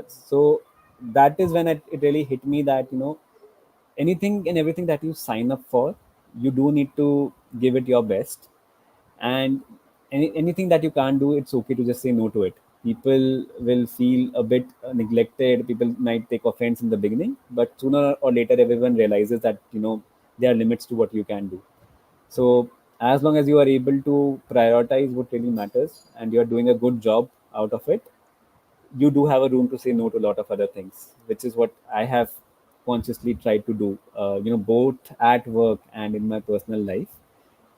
So that is when it really hit me that anything and everything that you sign up for, you do need to give it your best, and anything that you can't do, it's okay to just say no to it. People will feel a bit neglected, people might take offense in the beginning, but sooner or later everyone realizes that there are limits to what you can do. So as long as you are able to prioritize what really matters and you are doing a good job out of it, you do have a room to say no to a lot of other things, which is what I have consciously tried to do, both at work and in my personal life.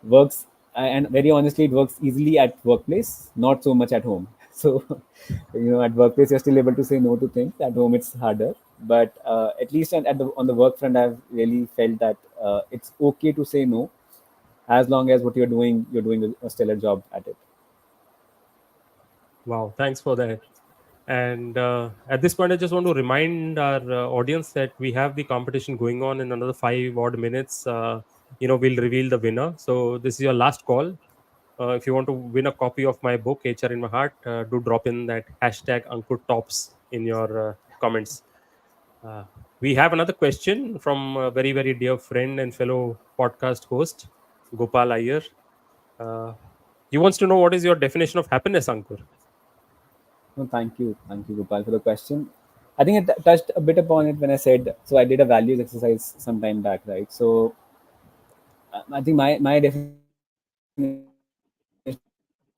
Works, and very honestly, it works easily at workplace, not so much at home. So, at workplace you're still able to say no to things. At home, it's harder. But at least on the work front, I've really felt that it's okay to say no, as long as what you're doing a stellar job at it. Wow. Thanks for that. And at this point, I just want to remind our audience that we have the competition going on in another 5 odd minutes. We'll reveal the winner. So this is your last call. If you want to win a copy of my book, HR in My Heart, do drop in that hashtag Ankur Tops in your comments. Uh, we have another question from a very, very dear friend and fellow podcast host, Gopal Iyer. Uh, he wants to know what is your definition of happiness, Ankur? No, thank you, Gopal, for the question. I think I touched a bit upon it when I said, so I did a values exercise some time back, right? So I think my definition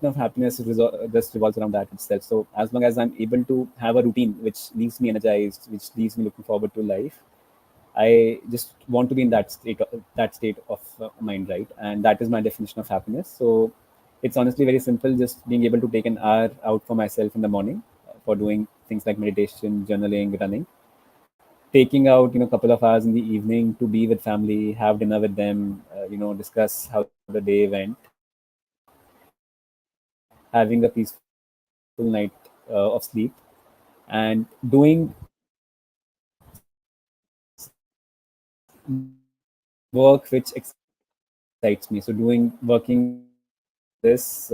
of happiness just revolves around that itself. So as long as I'm able to have a routine which leaves me energized, which leaves me looking forward to life, I just want to be in that state of mind, right? And that is my definition of happiness. So it's honestly very simple, just being able to take an hour out for myself in the morning for doing things like meditation, journaling, running, taking out a couple of hours in the evening to be with family, have dinner with them, discuss how the day went, having a peaceful night of sleep, and doing something that I really love, work which excites me. So working on this,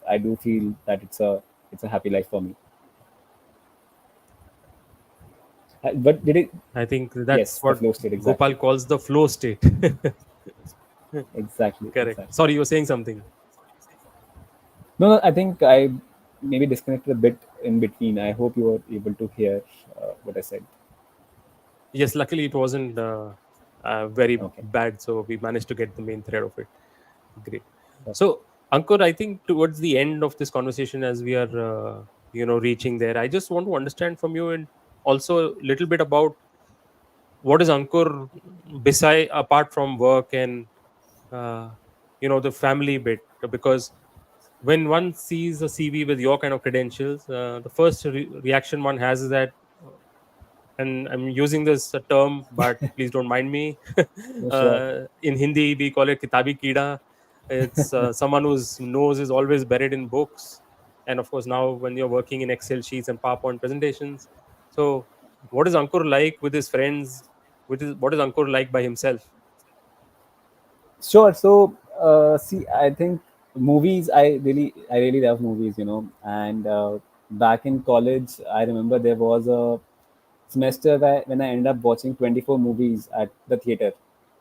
I do feel that it's a happy life for me. But did it? I think Yes, the that's flow what state, exactly. Gopal calls the flow state. Exactly, Correct. exactly. Sorry, you were saying something. No, no, I think I maybe disconnected a bit in between. I hope you were able to hear what I said. Yes, luckily it wasn't very Okay, bad, so we managed to get the main thread of it. Great. perfect. So, Ankur, I think towards the end of this conversation, as we are, reaching there, I just want to understand from you and also a little bit about what is Ankur beside apart from work and uh, the family bit, because when one sees a CV with your kind of credentials, the first reaction one has is that, and I'm using this term, but please don't mind me. No, sure. In Hindi, we call it kitabi kida. It's someone whose nose is always buried in books, and of course, now when you're working in Excel sheets and PowerPoint presentations. So, what is Ankur like with his friends? What is Ankur like by himself? Sure. So, see, I think movies. I really love movies. And back in college, I remember there was a semester when I ended up watching 24 movies at the theater.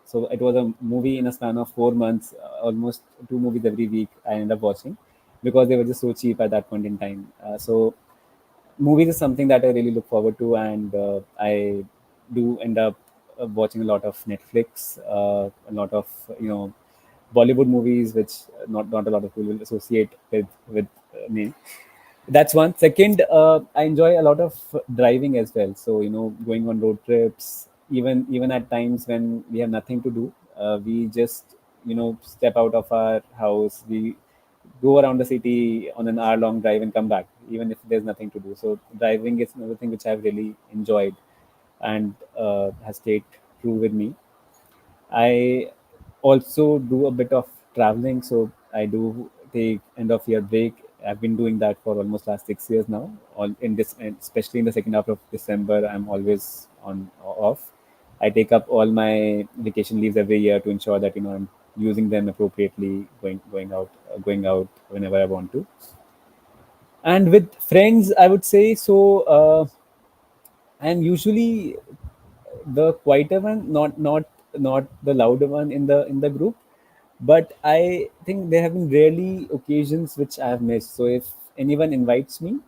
So it was a movie in a span of 4 months, almost two movies every week. I ended up watching because they were just so cheap at that point in time. So movies is something that I really look forward to, and I do end up watching a lot of Netflix, a lot of Bollywood movies, which not a lot of people will associate with me. That's one. Second, I enjoy a lot of driving as well. So going on road trips, even at times when we have nothing to do, we just step out of our house. We go around the city on an hour-long drive and come back, even if there's nothing to do. So driving is another thing which I've really enjoyed and has stayed true with me. I also do a bit of traveling, so I do take end of year break. I've been doing that for almost last 6 years now. All in this, and especially in the second half of December, I'm always on off. I take up all my vacation leaves every year to ensure that I'm using them appropriately, going out whenever I want to. And with friends, I would say so. I'm usually the quieter one, not the louder one in the group. But I think there have been rarely occasions which I have missed. So if anyone invites me,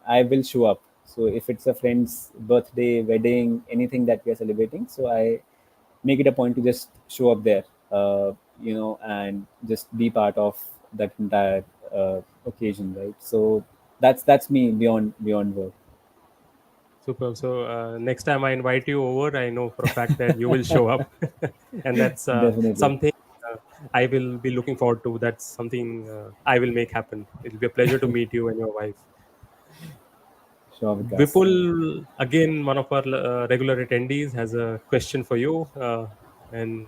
I will show up. So if it's a friend's birthday, wedding, anything that we are celebrating, so I make it a point to just show up there, and just be part of that entire occasion, right? So that's me beyond work. Super. So next time I invite you over, I know for a fact that you will show up, and that's Definitely. something uh, I will be looking forward to. That's something I will make happen. It'll be a pleasure to meet you and your wife. Sure, Vikas. Vipul, again, one of our regular attendees, has a question for you, and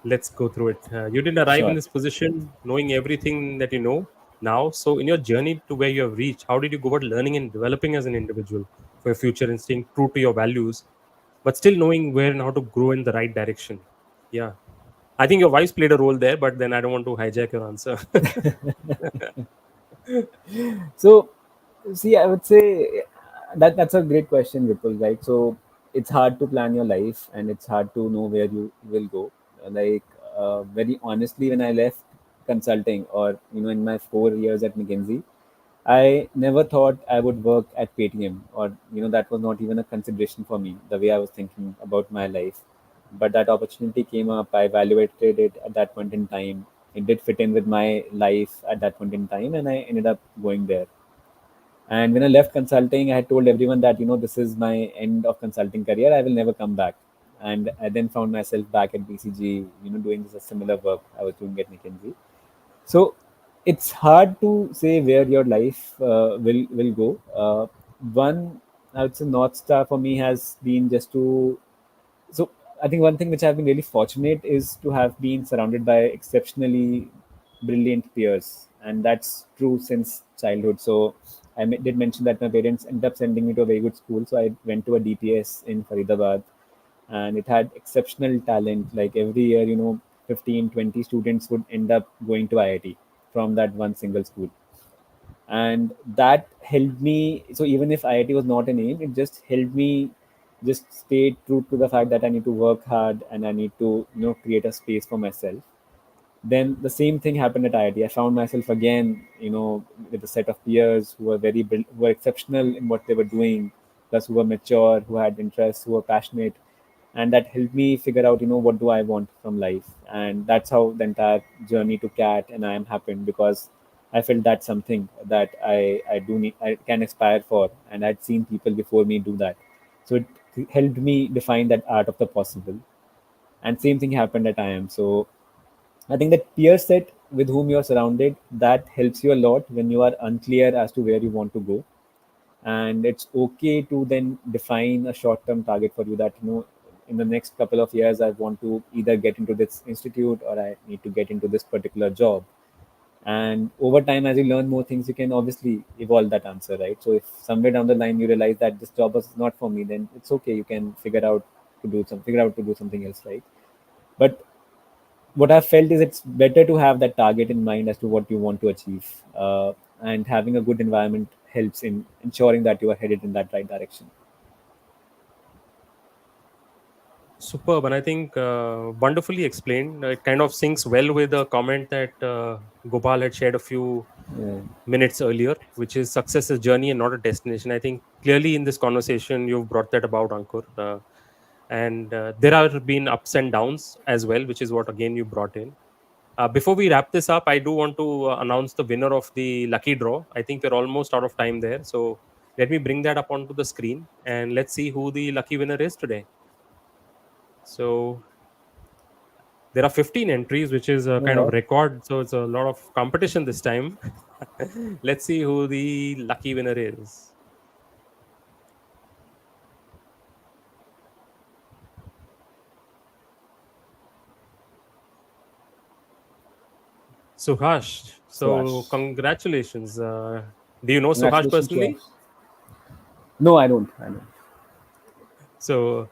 let's go through it. You didn't arrive in Sure. this position knowing everything that you know now. So, in your journey to where you have reached, how did you go about learning and developing as an individual for your future and staying true to your values, but still knowing where and how to grow in the right direction? Yeah, I think your wife's played a role there, but then I don't want to hijack your answer. So, see, I would say that's a great question, Vipul. Right? So it's hard to plan your life, and it's hard to know where you will go. Like very honestly, when I left consulting, or in my 4 years at McKinsey, I never thought I would work at Paytm, or that was not even a consideration for me. The way I was thinking about my life, but that opportunity came up. I evaluated it at that point in time. It did fit in with my life at that point in time, and I ended up going there. And when I left consulting, I had told everyone that this is my end of consulting career. I will never come back. And I then found myself back at BCG, doing this similar work I was doing at McKinsey. So it's hard to say where your life will go. One, I would say, North Star for me has been just to. So I think one thing which I've been really fortunate is to have been surrounded by exceptionally brilliant peers, and that's true since childhood. So did mention that my parents ended up sending me to a very good school. So I went to a DPS in Faridabad, and it had exceptional talent. Like every year, 15, 20 students would end up going to IIT from that one single school. And that helped me. So even if IIT was not an aim, it just helped me just stay true to the fact that I need to work hard and I need to create a space for myself. Then the same thing happened at IIT. I found myself again, with a set of peers who were who were exceptional in what they were doing, plus who were mature, who had interests, who were passionate, and that helped me figure out, what do I want from life. And that's how the entire journey to CAT and IIM happened, because I felt that's something that I can aspire for, and I'd seen people before me do that. So it helped me define that art of the possible. And same thing happened at IIM. So I think that peer set with whom you are surrounded, that helps you a lot when you are unclear as to where you want to go. And it's okay to then define a short-term target for you, that in the next couple of years I want to either get into this institute or I need to get into this particular job. And over time, as you learn more things, you can obviously evolve that answer, right? So if somewhere down the line you realize that this job is not for me, then it's okay, you can figure out to do something else, right? But what I've felt is it's better to have that target in mind as to what you want to achieve. And having a good environment helps in ensuring that you are headed in that right direction. Superb, and I think wonderfully explained. It kind of syncs well with the comment that Gopal had shared a few Yeah, minutes earlier, which is success is journey and not a destination. I think clearly in this conversation you've brought that about, Ankur. And there have been ups and downs as well, which is what again you brought in. Before we wrap this up, I do want to announce the winner of the lucky draw. I think we're almost out of time there. So let me bring that up onto the screen and let's see who the lucky winner is today. So there are 15 entries, which is a oh, kind of wow. record. So it's a lot of competition this time. Let's see who the lucky winner is. Suhash. So Suhash. congratulations. Do you know Suhash Congratulations, personally? Suhash. No, I don't. So,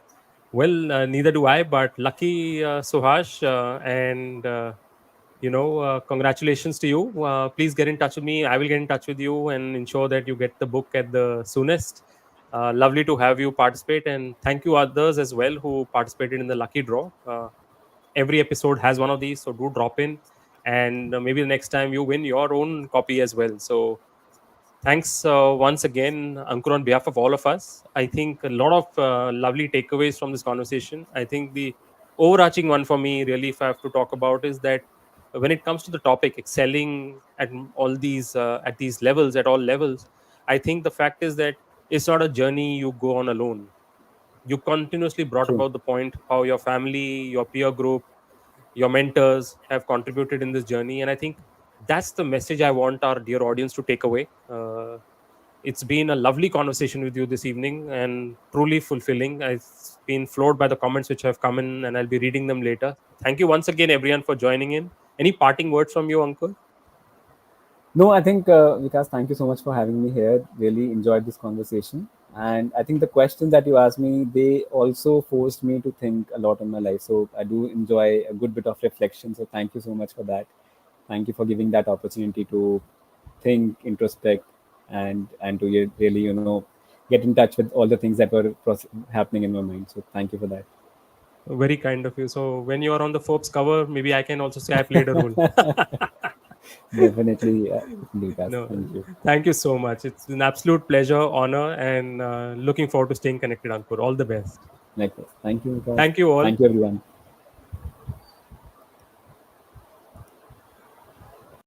well, neither do I, but lucky Suhash, and congratulations to you. Please get in touch with me. I will get in touch with you and ensure that you get the book at the soonest. Lovely to have you participate, and thank you others as well who participated in the lucky draw. Every episode has one of these, so do drop in, and maybe the next time you win your own copy as well. So thanks once again, Ankur, on behalf of all of us. I think a lot of lovely takeaways from this conversation. I think the overarching one for me, really, if I have to talk about, is that when it comes to the topic excelling at all these at these levels, at all levels, I think the fact is that it's not a journey you go on alone. You continuously brought True. about the point how your family, your peer group, your mentors have contributed in this journey, and I think that's the message I want our dear audience to take away. It's been a lovely conversation with you this evening and truly fulfilling. I've been floored by the comments which have come in, and I'll be reading them later. Thank you once again, everyone, for joining in. Any parting words from you, Ankur? No, I think, Vikas, thank you so much for having me here. Really enjoyed this conversation. And I think the questions that you asked me, they also forced me to think a lot in my life. So I do enjoy a good bit of reflection. So thank you so much for that. Thank you for giving that opportunity to think, introspect, and to really, get in touch with all the things that were happening in my mind. So thank you for that. Very kind of you. So when you are on the Forbes cover, maybe I can also say I played a role. Definitely, Vikas. No, Thank you. thank you so much. It's an absolute pleasure, honor, and looking forward to staying connected, Ankur. All the best. Likewise. Thank you, Vikas. Thank you all. Thank you, everyone.